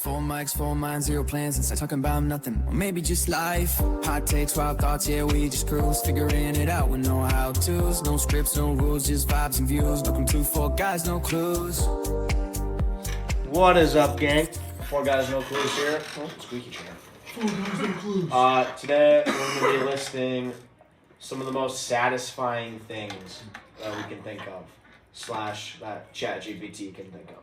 Four mics, four minds, zero plans, inside talking about nothing, or maybe just life. Hot takes, wild thoughts, yeah, we just cruise, figuring it out with no how-tos, no scripts, no rules, just vibes and views. Welcome to Four Guys, No Clues. What is up, gang? Four Guys, No Clues here. Oh, squeaky chair. Four Guys, No Clues. Today we're going to be listing some of the most satisfying things that we can think of, / that ChatGPT can think of.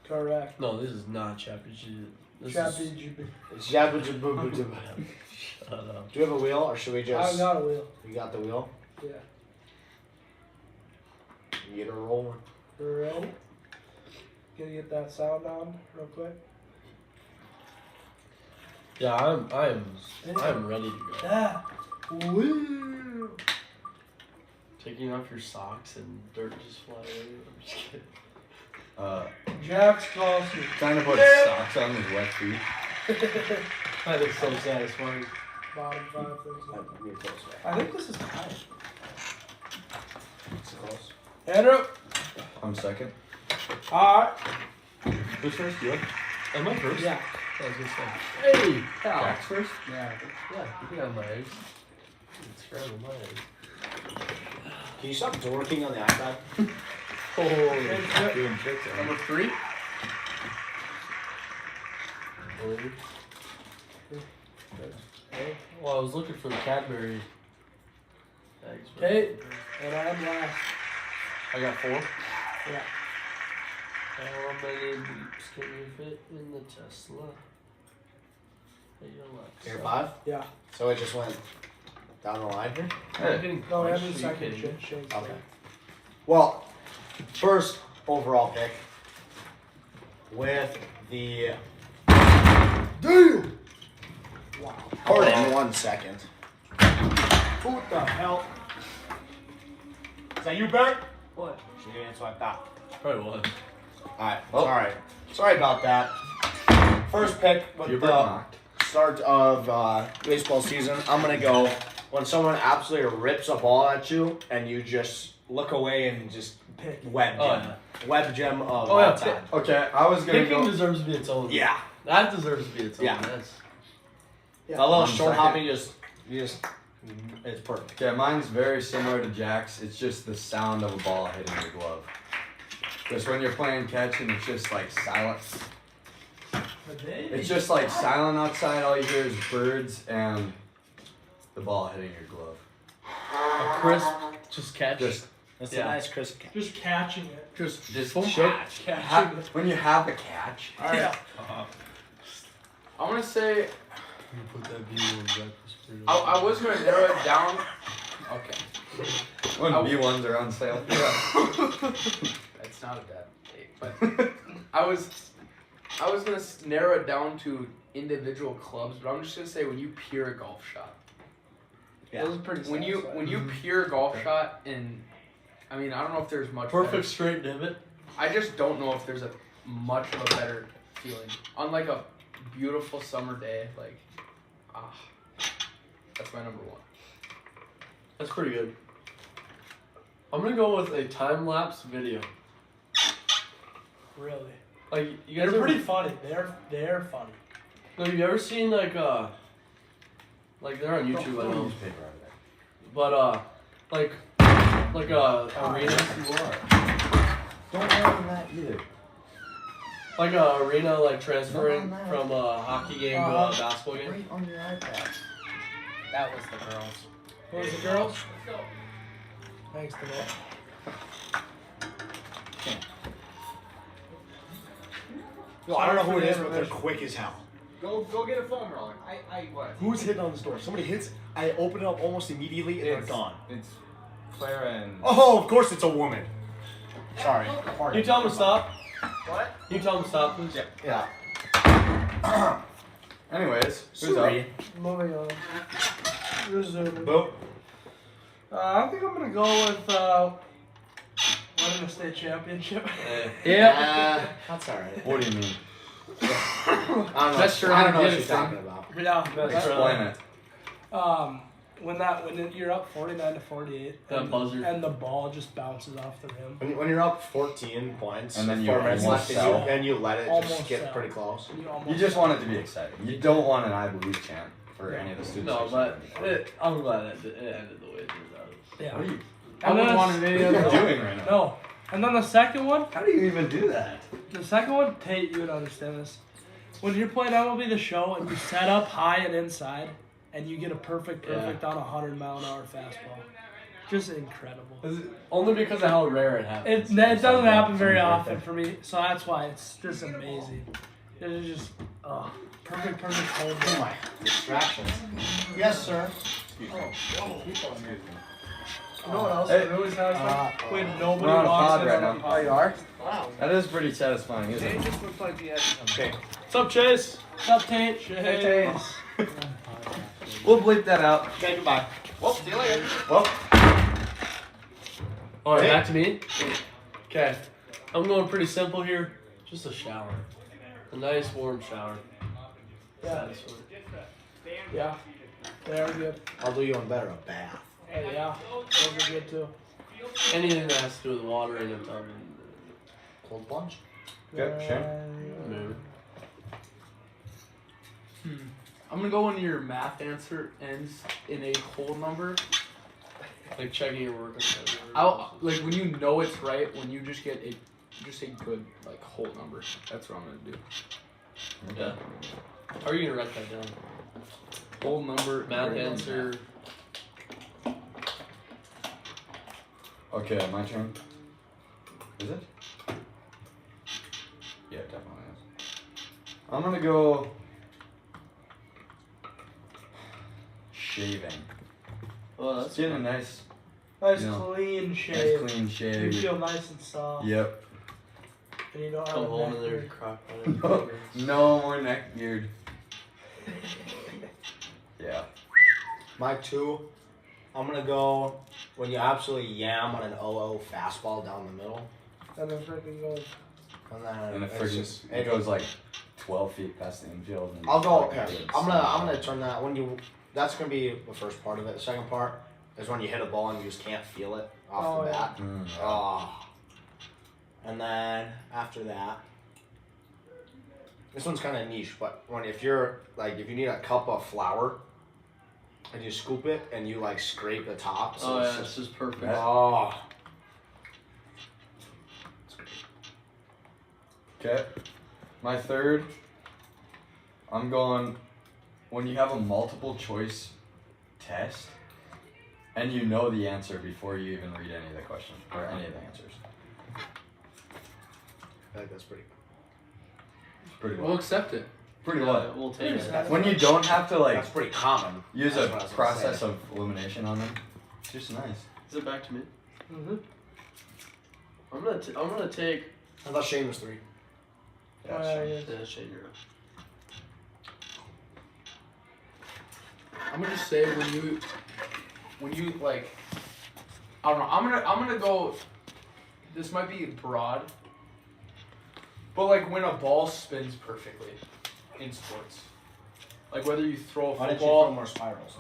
Correct. No, this is not ChatGPT. ChatGPT. It's ChatGPT. Shut up. Do we have a wheel, or should we just? I've got a wheel. You got the wheel? Yeah. You get her rolling. We're ready? Gonna get that sound on real quick. Yeah, I'm ready to go. Yeah. Woo. Taking off your socks and dirt just flying everywhere. I'm just kidding. Jack's Clausen. Trying to put socks on with wet feet. That is so satisfying. Bottom 5 things. You're close, I think this is tied. It's close. Andrew. I'm second. Alright. Who's first? You? Am I first? Yeah. That was good stuff. Hey! Cal. Jack's first? Yeah. Yeah, you can have my eggs. It's scrambled my eggs. Can you stop dorking on the iPad? Doing tricks. Number 3? Well, I was looking for the Cadbury eggs. but- Okay. And I'm last. I got 4. Yeah. How many leaps can you fit in the Tesla? Hey, You're Alexa. 5? Yeah. So it just went down the line here? I'm getting No, punched. Andrew's Are you second. kidding me? Shane's Okay. third. Well, first overall pick with the damn. Wow. Hold on 1 second. What the hell? Is that you, Bert? What? She didn't answer like that. Probably was. Alright, Oh. sorry. Sorry about that. First pick with Hubert the knocked. start of baseball season. I'm gonna go when someone absolutely rips a ball at you and you just look away and just Pick. web gem. Oh, yeah. Web gem of Oh, all yeah, time. Okay, I was gonna Picking go. deserves to be its own. Yeah. That deserves to be its own. Yeah. Yes. A little I'm short second. hopping it's perfect. Okay, mine's very similar to Jack's. It's just the sound of a ball hitting your glove. Just when you're playing catch and it's just like silent. It's just like silent outside. All you hear is birds and the ball hitting your glove. A crisp, just catch. Just That's Yeah. a nice crisp catch. Just catching it. just boom, shake. Catching it. When you have the catch. Alright. I'm gonna say You put that view on breakfast burrito. I was gonna narrow it down. Okay, When Oh. B1s are on sale. that's not a bad take, but I was gonna narrow it down to individual clubs, but I'm just gonna say when you peer a golf shot. Yeah. Those are pretty When you peer a golf shot, and I mean I don't know if there's much. Perfect better. straight divot. I just don't know if there's a much of a better feeling on like a beautiful summer day. Like, that's my number 1. That's pretty good. I'm gonna go with a time lapse video. Really. Like you They're guys ever, pretty funny. They're funny. Have you ever seen like they're on YouTube I know, but like arena, Don't have that either. like a arena like transferring from a hockey game to a basketball game. Right on your iPad. That was the girls. What was the girls? Thanks to that. Yo, I don't know who it is, but they're quick as hell. Go get a foam roller. I what? Who's hitting on this door? Somebody hits. I open it up almost immediately and they're gone. It's Clara and. Oh, of course it's a woman. Sorry. Can you tell them to stop? What? Can you tell them to stop, please? Yeah. Anyways, who's up? Sorry. Moving on. Resuming. Boop. I think I'm gonna go with winning the state championship. That's alright. What do you mean? I don't know. That's true. I don't know what Yeah, she's talking about. Yeah. Explain it. when you're up 49-48, That and, buzzer. and the ball just bounces off the rim. When you're up 14 points, And then with you 4 minutes almost left, sell. and you let it Almost just get sell. pretty close. You just want it to be exciting. You don't want an I believe chant for any of the students. No, but I'm glad it ended the way it did. Yeah. What are you, I wouldn't want it any what are other you way. doing right now? No. And then the second one, How do you even do that? Tate, you would understand this. When you're playing MLB The Show and you set up high and inside, and you get a perfect on a 100-mile-an-hour fastball, just incredible. Only because of how rare it happens. It doesn't happen very often for me, so that's why it's just amazing. It is just perfect home Oh run. my distractions. Yes, sir. You know what else? Hey. It always has when nobody We're on a walks pod in right on now. the pod. Oh, you are? That is pretty satisfying, isn't it? just looked like he had some. Okay. What's up, Chase? What's up, Tate? Chase. We'll bleep that out. Okay, goodbye. Well, see you later. Well, All right, Hey. back to me. Okay, I'm going pretty simple here. Just a shower, a nice warm shower. Yeah. Satisfying. Yeah. They're good. I'll do you one better, a bath. Yeah. Those are good too. Anything that has to do with water in a tub. Cold plunge. okay, Shane. Maybe. I'm gonna go when your math answer ends in a whole number. Like checking your work. Like when you know it's right, when you just get a good like whole number. That's what I'm gonna do. Yeah. How are you gonna write that down? Whole number. Math greater than answer. Okay, my turn. Is it? Yeah, it definitely is. I'm gonna go shaving. Oh, Let's get a nice Nice Yeah. clean nice shave. clean You shave. feel nice and soft. Yep. And you don't have Come a home neck and there's beard. crock No, no more neck beard. Yeah. My 2, I'm gonna go when you absolutely yam on an 0-0 fastball down the middle. And then freaking goes. And then And it it's friggin' just, it goes like 12 feet past the infield. And I'll go. fucking Okay. good I'm stuff. gonna turn that when you. That's gonna be the first part of it. The second part is when you hit a ball and you just can't feel it off Oh, the yeah. bat. Mm, yeah. Oh. And then after that, this one's kind of niche, but if you need a cup of flour and you scoop it and you like scrape the top, so Oh it's yeah, just this is perfect. oh. Okay. My third, I'm going when you have a multiple choice test and you know the answer before you even read any of the questions or any of the answers. I think that's pretty. Pretty We'll well. accept it. Pretty Yeah, well. we'll take it. When you don't have to like That's pretty common. use That's a what I was gonna process say. of elimination on them, it's just nice. Is it back to me? Mm-hmm. I'm gonna take. I thought Shane was 3. Yeah, Yeah, Shane, you're up. I'm gonna just say when you like, I don't know. I'm gonna go. This might be broad, but like when a ball spins perfectly in sports, like whether you throw a Why didn't you football, throw more spirals?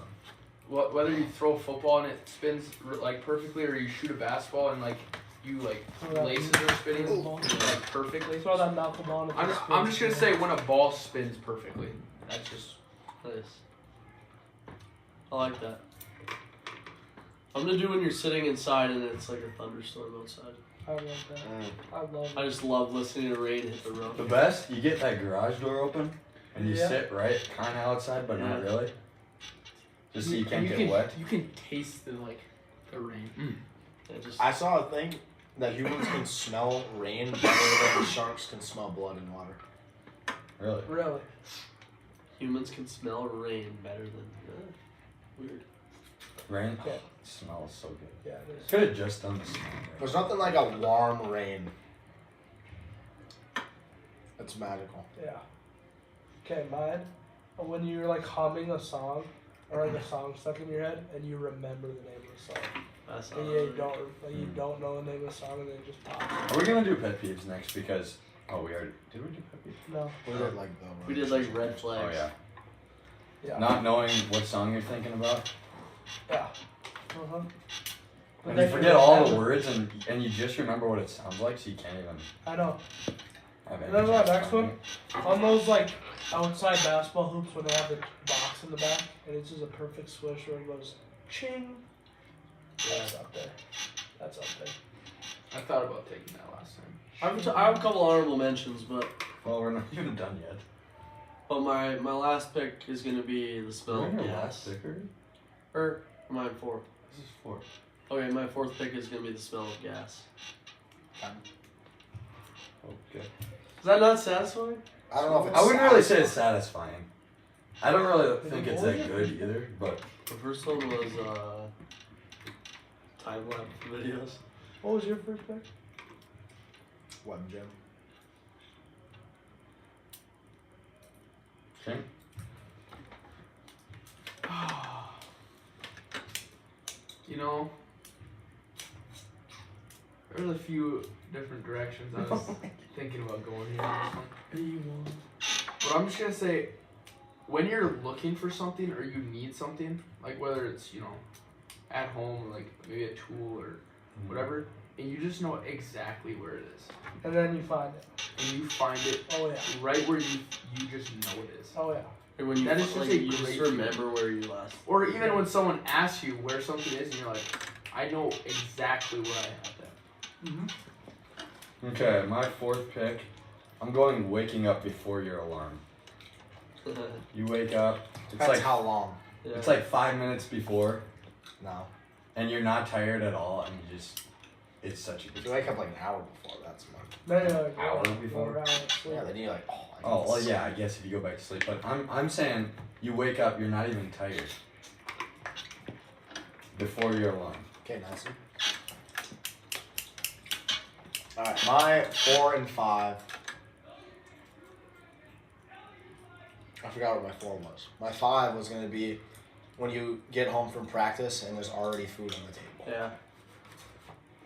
whether you throw a football and it spins like perfectly, or you shoot a basketball and like you like laces are spinning like perfectly. Throw that knuckleball. I'm just gonna say when a ball spins perfectly. That's just Nice. I like that. I'm gonna do when you're sitting inside and it's like a thunderstorm outside. I love that. I love I just love listening to rain hit the The roof. best, you get that garage door open and you Yeah. sit right kind of outside, but not really. Just so you can't get can, wet. You can taste the rain. Yeah, just I saw a thing that humans can smell rain better than sharks can smell blood in water. Really. Really? humans can smell rain better than weird. Rain Yeah. smells so good. Yeah, it is. Could have just done the smell. There's nothing like a warm rain. It's magical. Yeah. Okay, mine. When you're like humming a song, or like a song stuck in your head, and you remember the name of the song, That's and not you don't know the name of the song, and then it just pops. Are we gonna do pet peeves next? Because we already did. We do pet peeves. No. We did like the. We did like red flags. Oh yeah. Yeah. Not knowing what song you're thinking about. Uh-huh. But And they you can forget all the remember. words and you just remember what it sounds like, so you can't even I know. have any Remember that chance next of finding one? On those like outside basketball hoops when they have the box in the back and it's just a perfect swish where it goes ching. That's up there. That's up there. I thought about taking that last time. I have a couple honorable mentions, but it. Well, we're not even done yet. my last pick is gonna be the smell of We're in our gas. last pick already? Or mine 4. This is 4. Okay, my 4th pick is gonna be the smell of gas. Okay. Is that not satisfying? I don't know if it's I wouldn't really say it's satisfying. I don't really think it's that good either, but The first one was time lapse videos. What was your first pick? Web gym. okay. You know, there's a few different directions I was thinking about going here on this one. But I'm just gonna say, when you're looking for something or you need something, like whether it's, you know, at home, like maybe a tool or whatever, and you just know exactly where it is, And then you find it. and you find it Oh yeah. right where you just know it is. Oh yeah. And when you That is just like, a you just great remember where you last. Or even when someone asks you where something is, and you're like, I know exactly where I have that. Mm-hmm. Okay, my 4th pick. I'm going waking up before your alarm. You wake up. It's Depends like how long. Yeah. it's like 5 minutes before, No. and you're not tired at all, and you just it's such a If good. you wake up like an hour before, that's much. Then you're like, Hour oh, before? 4 hours sleep. Yeah, then you're like, oh. I Oh need well, this. yeah. I guess if you go back to sleep, but I'm saying you wake up, you're not even tired before your alarm. Okay, nice. Alright, my 4 and 5. I forgot what my 4 was. My 5 was going to be when you get home from practice and there's already food on the table. Yeah.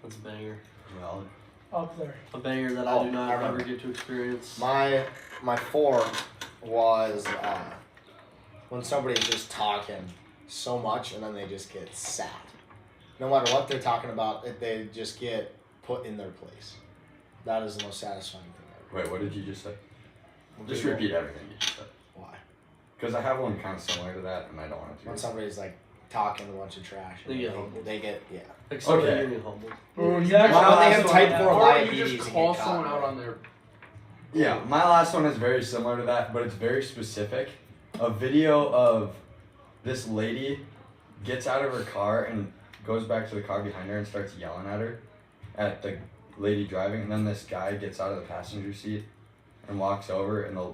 That's a banger. Well, Up there. A banger that I Oh, do not I ever remember. get to experience. My 4 was when somebody's just talking so much and then they just get sat. No matter what they're talking about, they just get put in their place. That is the most satisfying thing ever. wait, what did you just say? Just People- repeat everything you just said. Why? Because I have one kind of similar to that, and I don't want to. When somebody's like talking a bunch of trash, and They get humbled. they get yeah. Like somebody Okay. getting humbled. Exactly. Well, they have type 4 Or you diabetes just and call get someone caught. out on their. Yeah, my last one is very similar to that, but it's very specific. A video of this lady gets out of her car and goes back to the car behind her and starts yelling at her, at the lady driving, and then this guy gets out of the passenger seat and walks over, and the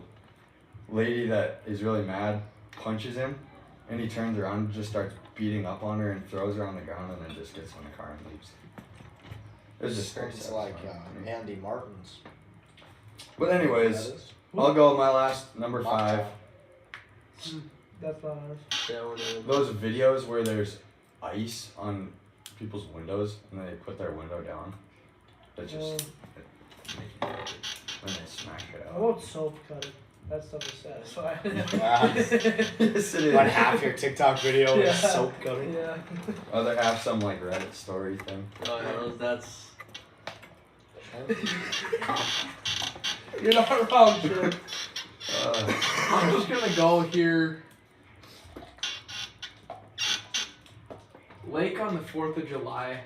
lady that is really mad punches him, and he turns around and just starts beating up on her and throws her on the ground, and then just gets in the car and leaves. It was just very Sounds like satisfying to me. Andy Martin's. But That anyways, is. I'll go with my last number My 5. five. That's not ours. Yeah, we're doing. Those videos where there's ice on people's windows and then they put their window down. That just when they smash it How out. about soap cutting? That stuff is satisfying. Yes, it is. About half your TikTok video Yeah. is soap cutting. Yeah. Other half some like Reddit story thing. Oh, yeah, that's. You're not wrong, Jim. I'm just gonna go here. Lake on the 4th of July.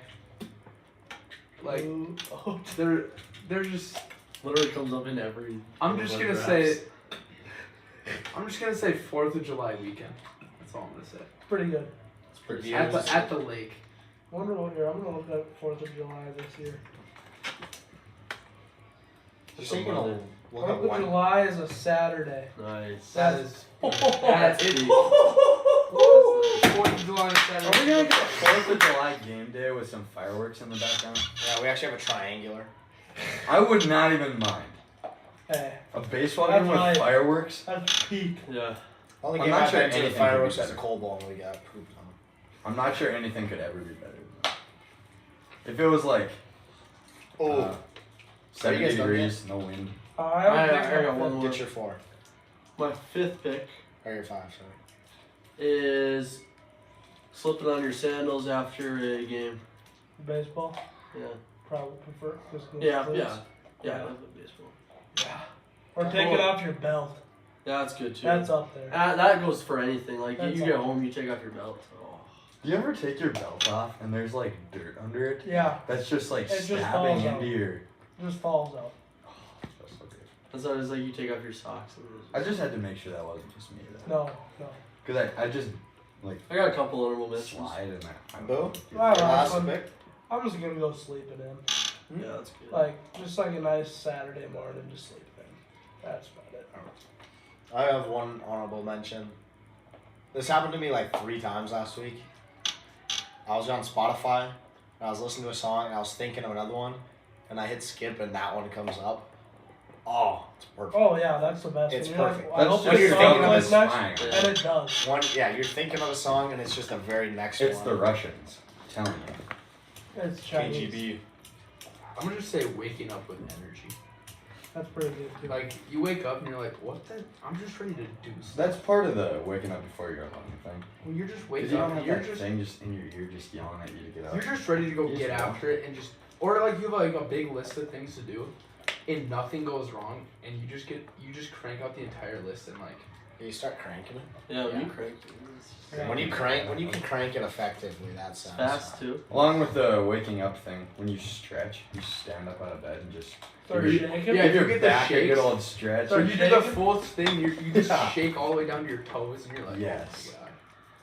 Like Ooh, oh, they're just. Literally comes up in every. I'm just gonna say. I'm just gonna say 4th of July weekend. That's all I'm gonna say. pretty good. It's pretty. Yeah. At the lake. I wonder what year. I'm gonna look at 4th of July this year. Just so you can look up 4th of one. July is a Saturday. Nice. That is. That's it. deep. 4th of July Are we Saturday. gonna get a 4th of July game day with some fireworks in the background? Yeah, we actually have a triangular. I would not even mind. Hey, A baseball That's game with right. fireworks? that's peak. Yeah. Only I'm game not I've sure been to the anything could be fireworks was a better. cold ball and we got pooped on. I'm not sure anything could ever be better than that. If it was like Oh, 70 guys done degrees, no wind. I don't think I got so. one more. get your 4 My 5th pick or your 5. Sorry. is Slipping on your sandals after a game. Baseball, Yeah. probably prefer. Just go Yeah, cleats. yeah. Yeah, I love baseball. Or take it off your belt. Yeah, that's good too. That's up there. That goes for anything. Like That's you get all. home, you take off your belt. Oh. Do you ever take your belt off and there's like dirt under it? Yeah, That's just like It just stabbing falls into out. your. it just falls out. That's so good. That's always like you take off your socks. And I just had to make sure that wasn't just me No. Because I just like I got a couple honorable mentions. slide and I don't Who? know. Well, Last I'm- pick. I'm just gonna go sleeping in. Yeah, that's good. Just like a nice Saturday morning, just sleeping in. That's about it. I have one honorable mention. This happened to me like 3 times last week. I was on Spotify, and I was listening to a song, and I was thinking of another one, and I hit skip, and that one comes up. Oh, it's perfect. Oh yeah, that's the best. It's And you're perfect. Like, I That's hope what this you're song thinking of plays is next, fine. and it does. One, yeah, you're thinking of a song, and it's just the very next It's one. the Russians. I'm telling you. It's Chinese. KGB. I'm gonna just say waking up with energy. That's pretty good too. Like you wake up and you're like, what the? I'm just ready to do stuff. That's part of the waking up before you're alone thing. When you're just Because waking you don't up, have you're that just thing just in your ear just yelling at you to get up. you're just ready to go You get just after it and just, or like you have like a big list of things to do, and nothing goes wrong, and you just crank out the entire list and like. You start cranking it. Yeah, when Yeah. you crank. Yeah. When you can crank it effectively, that sounds Fast too. Along with the waking up thing, when you stretch, you stand up out of bed and just Start give shaking. Yeah, give you your get the back a good shakes. old stretch. Start You do the shaking? full thing. You just Yeah. shake all the way down to your toes, and you're like, Yes. Oh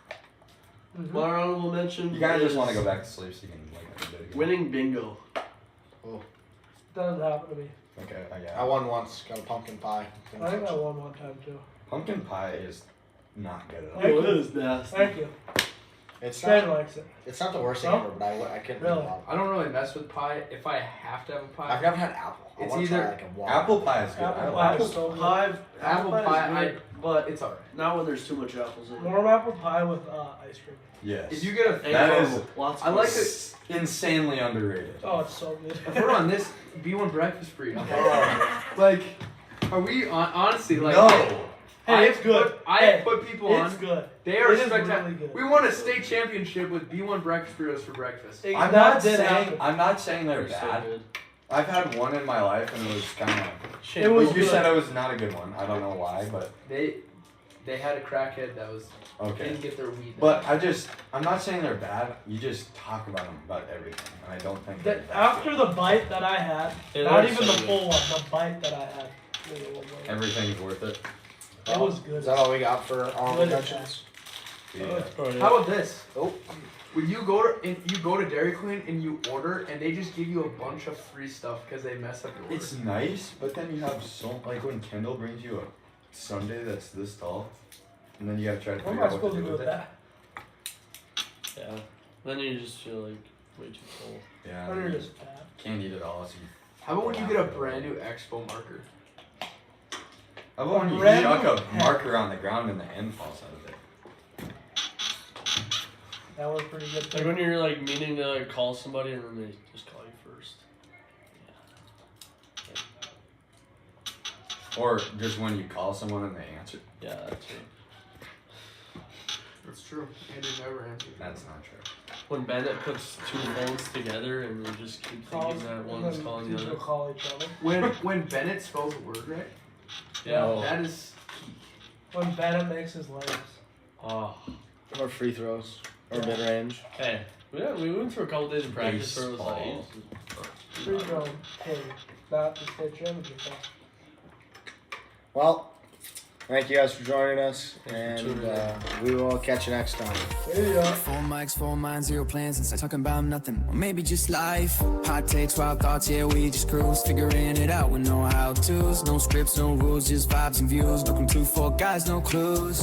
my God. Mhm. My honorable mention. You kind of just is want to go back to sleep so you can wake up and do it again. Winning bingo. Doesn't happen to me. Okay, I I got it. won once. Got a pumpkin pie. I think I won one time too. Pumpkin pie is not good at all. Thank you. it is nasty. Thank you. It's Shane not. likes it. It's not the worst thing No? ever, but I couldn't Really? eat a lot. I don't really mess with pie. If I have to have a pie, I've never had apple. I It's wanna try, either like a walnut. Apple pie is good. Apple I pie like is it. so good. apple is pie, good, but it's alright. not when there's too much apples in it. Warm apple pie with ice cream. Yes. If you get a, And That caramel. is- Lots I of like it. it. insanely underrated. Oh, it's so good. If we're on this B1 breakfast for you, like, are we honestly like? No. Hey, it's good. I put people It's on. good. They are It is spectacular. really good. We won a state championship with B1 breakfast burritos for breakfast. I'm That not did saying happen. I'm not saying they're They're so bad. good. I've had one in my life and it was kind of. It was But you good. said it was not a good one. I don't know why, but They had a crackhead that was okay. didn't get their weed. But I'm not saying they're bad. You just talk about them about everything, and I don't think they're that After good. the bite that I had, Yeah, not they're even so the good. full one, the bite that I had. Everything's worth it. It was good. Is that all we got for honorable Good. mentions? Yeah. how about this? Oh. When you go to Dairy Queen and you order and they just give you a bunch of free stuff because they mess up your order. It's nice, but then you have so like when Kendall brings you a sundae that's this tall, and then you gotta try to What am figure I out what supposed to to do do with with it. that? Yeah. Then you just feel like way too full. Yeah. Or you just fat. can't eat it all. So you, How about when you get a brand new Expo marker? how about when you Brand chuck new a marker on the ground and the end falls out of it? That was pretty good. Like when you're like meaning to like call somebody and then they just call you first. Or just when you call someone and they answer. Yeah, that's it. That's true. And it never answered. That's not true. When Bennett puts two phones together and they just keep thinking that one's calling the They'll other. call each other. When Bennett spells a word right, Yeah. that is key. When Bennett makes his legs. Oh. Or free throws. Or mid range. Hey. Yeah, we went through a couple days of practice where it was like. Baseball. Free throw pig. Not the state championship. though. Well, thank you guys for joining us, Thanks for and tuning in. we will catch you next time. There you go. 4 mics, 4 minds, 0 plans, inside talking about nothing. Or maybe just life. Hot takes, wild thoughts, yeah, we just cruise. Figuring it out with no how-tos. No scripts, no rules, just vibes and views. Looking through 4 guys, no clues.